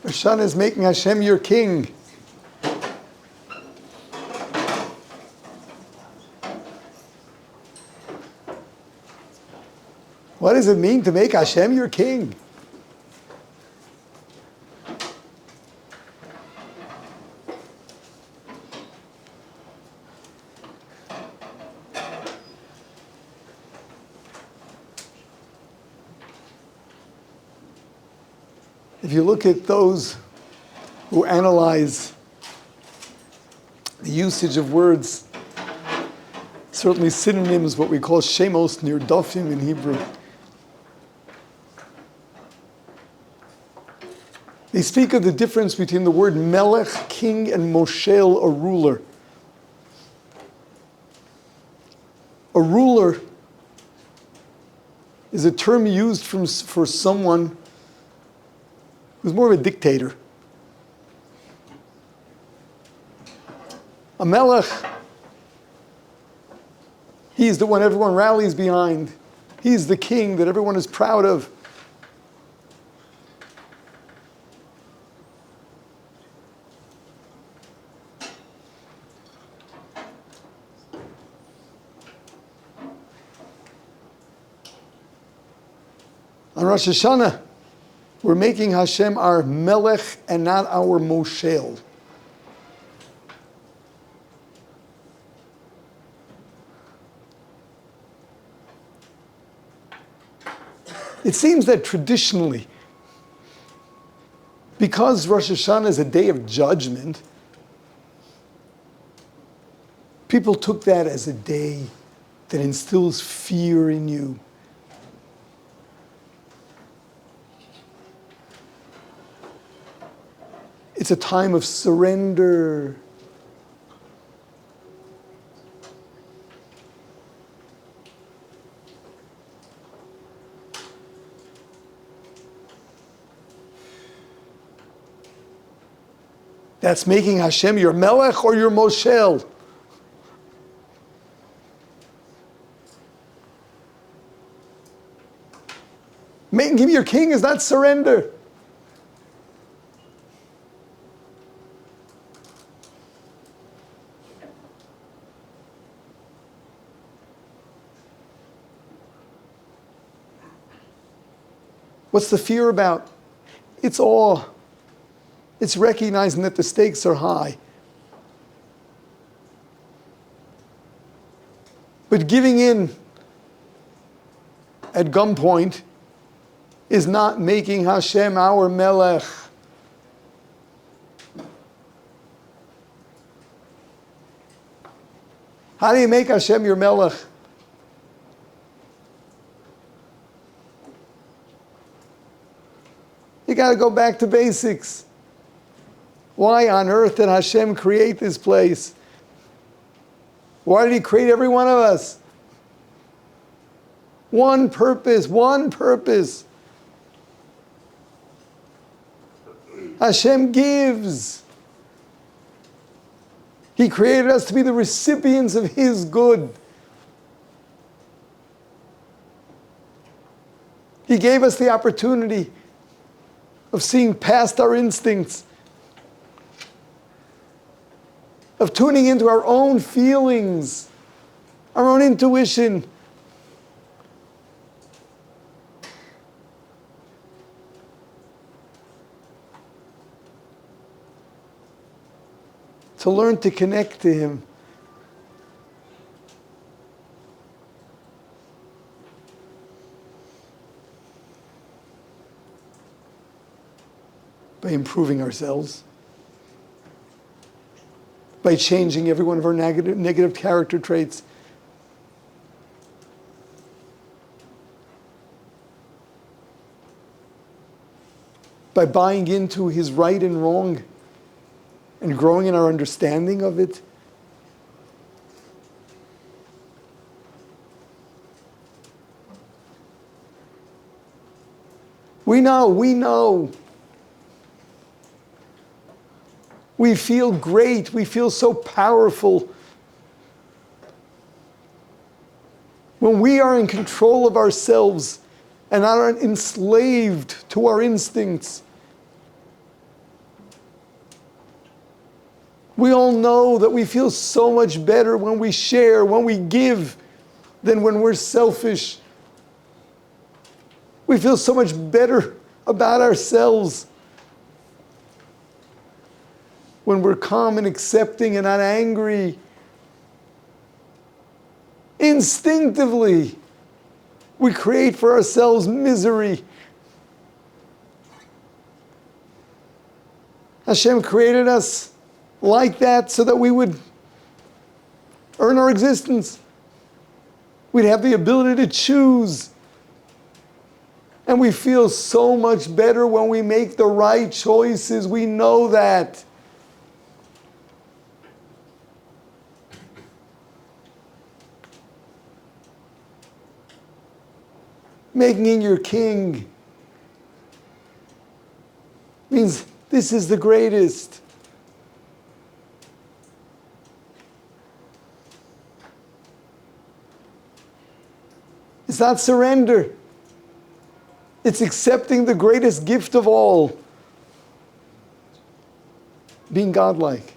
Rosh Hashanah is making Hashem your king. What does it mean to make Hashem your king? If you look at those who analyze the usage of words, certainly synonyms, what we call shemos nirdofim in Hebrew, they speak of the difference between the word Melech, king, and moshel, a ruler. A ruler is a term used for someone who's more of a dictator. A Melech, he's the one everyone rallies behind. He's the king that everyone is proud of. On Rosh Hashanah, we're making Hashem our Melech and not our moshel. It seems that traditionally, because Rosh Hashanah is a day of judgment, people took that as a day that instills fear in you. It's a time of surrender. That's making Hashem your Melech or your moshel. Making him your king is not surrender. What's the fear about? It's awe. It's recognizing that the stakes are high. But giving in at gunpoint is not making Hashem our Melech. How do you make Hashem your Melech? You got to go back to basics. Why on earth did Hashem create this place? Why did he create every one of us? One purpose, one purpose. Hashem gives. He created us to be the recipients of his good. He gave us the opportunity of seeing past our instincts, of tuning into our own feelings, our own intuition. To learn to connect to him. By improving ourselves, by changing every one of our negative character traits, by buying into his right and wrong and growing in our understanding of it. We know. We feel great. We feel so powerful. When we are in control of ourselves and not enslaved to our instincts. We all know that we feel so much better when we share, when we give, than when we're selfish. We feel so much better about ourselves when we're calm and accepting and not angry. Instinctively, we create for ourselves misery. Hashem created us like that so that we would earn our existence. We'd have the ability to choose. And we feel so much better when we make the right choices. We know that. Making him your king means this is the greatest. It's not surrender. It's accepting the greatest gift of all, being godlike.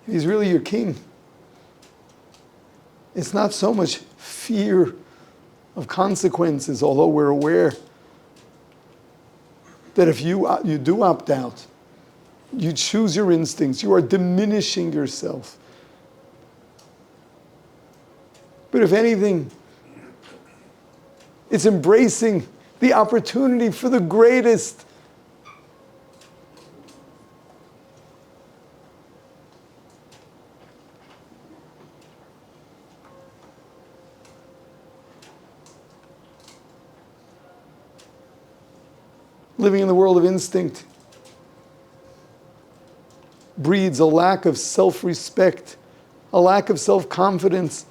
He's really your king. It's not so much fear of consequences, although we're aware that if you do opt out, you choose your instincts, you are diminishing yourself. But if anything, it's embracing the opportunity for the greatest. Living in the world of instinct breeds a lack of self-respect, a lack of self-confidence.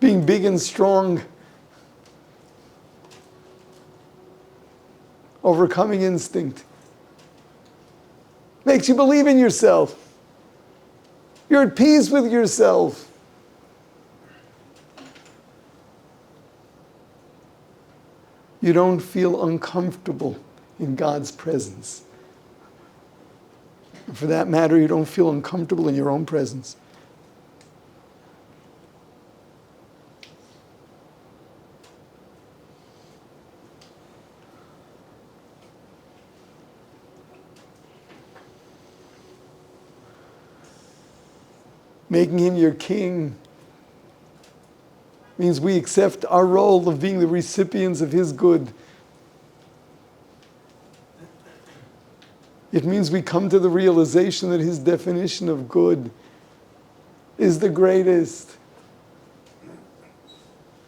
Being big and strong, overcoming instinct, makes you believe in yourself. You're at peace with yourself. You don't feel uncomfortable in God's presence. And for that matter, you don't feel uncomfortable in your own presence. Making him your king means we accept our role of being the recipients of his good. It means we come to the realization that his definition of good is the greatest.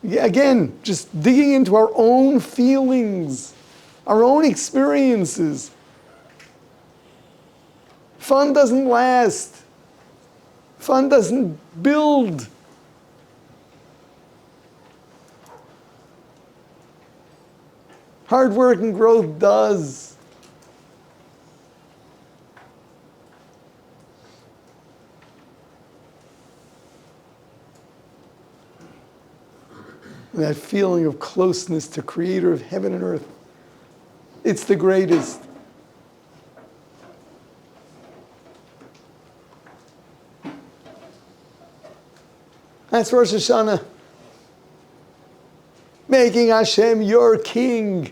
Again, just digging into our own feelings, our own experiences. Fun doesn't last. Fun doesn't build. Hard work and growth does. That feeling of closeness to Creator of heaven and earth, it's the greatest. That's Rosh Hashanah. Making Hashem your king.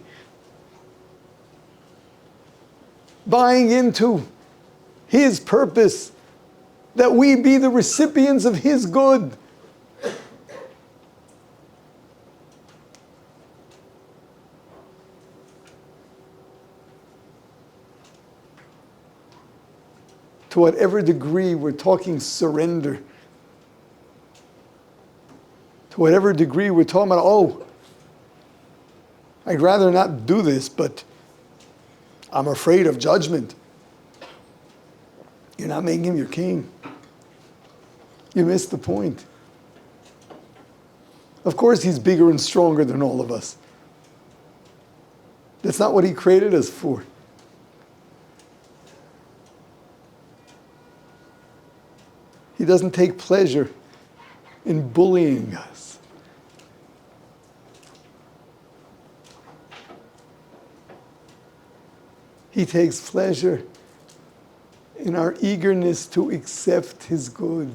Buying into his purpose, that we be the recipients of his good. To whatever degree we're talking surrender, to whatever degree we're talking about, oh, I'd rather not do this, but I'm afraid of judgment. You're not making him your king. You missed the point. Of course he's bigger and stronger than all of us. That's not what he created us for. He doesn't take pleasure in bullying us. He takes pleasure in our eagerness to accept His good.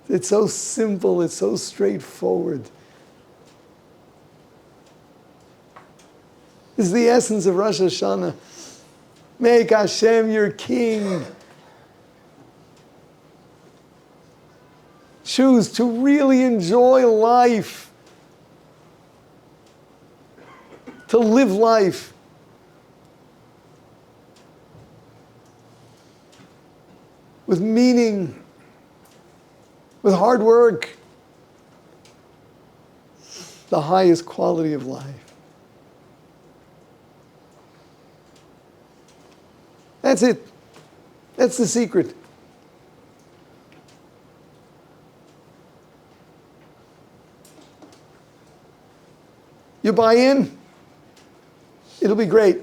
It's so simple, it's so straightforward. This is the essence of Rosh Hashanah. Make Hashem your king. Choose to really enjoy life. To live life. With meaning. With hard work. The highest quality of life. That's it. That's the secret. You buy in, it'll be great.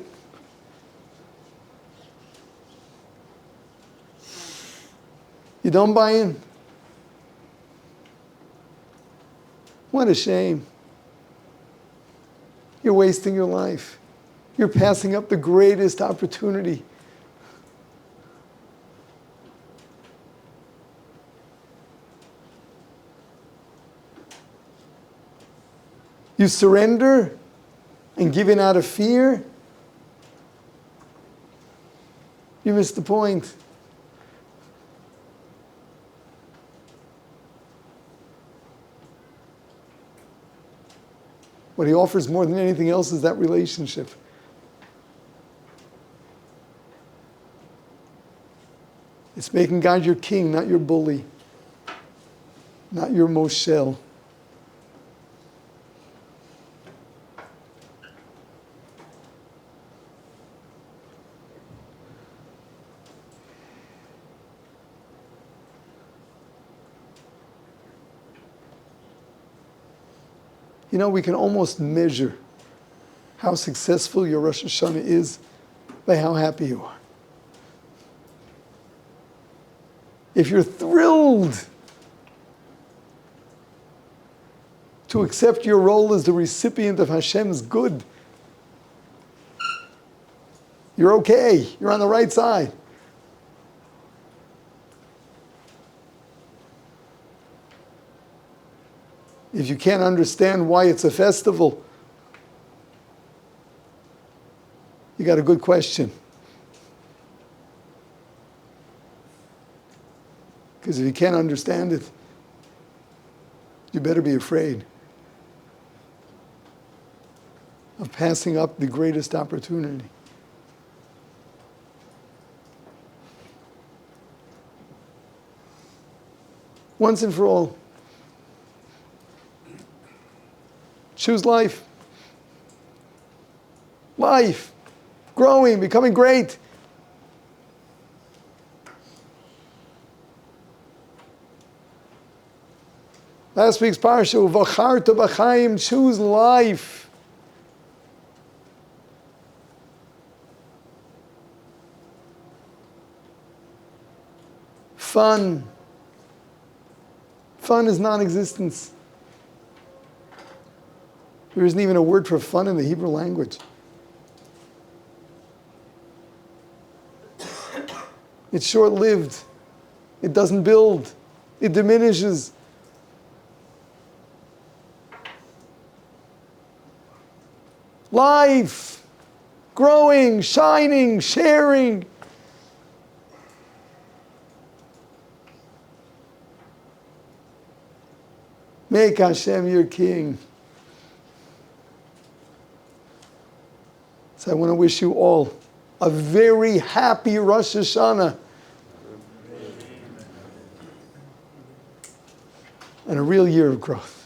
You don't buy in? What a shame. You're wasting your life. You're passing up the greatest opportunity. You surrender and give in out of fear, you miss the point. What He offers more than anything else is that relationship. It's making God your king, not your bully, not your moshel. You know, we can almost measure how successful your Rosh Hashanah is by how happy you are. If you're thrilled to accept your role as the recipient of Hashem's good, you're okay. You're on the right side. If you can't understand why it's a festival, you got a good question. Because if you can't understand it, you better be afraid of passing up the greatest opportunity. Once and for all, choose life. Life. Growing, becoming great. Last week's parsha, V'charta b'chaim, choose life. Fun. Fun is non-existence. There isn't even a word for fun in the Hebrew language. It's short-lived. It doesn't build. It diminishes. Life, growing, shining, sharing. Make Hashem your king. So I want to wish you all a very happy Rosh Hashanah. And a real year of growth.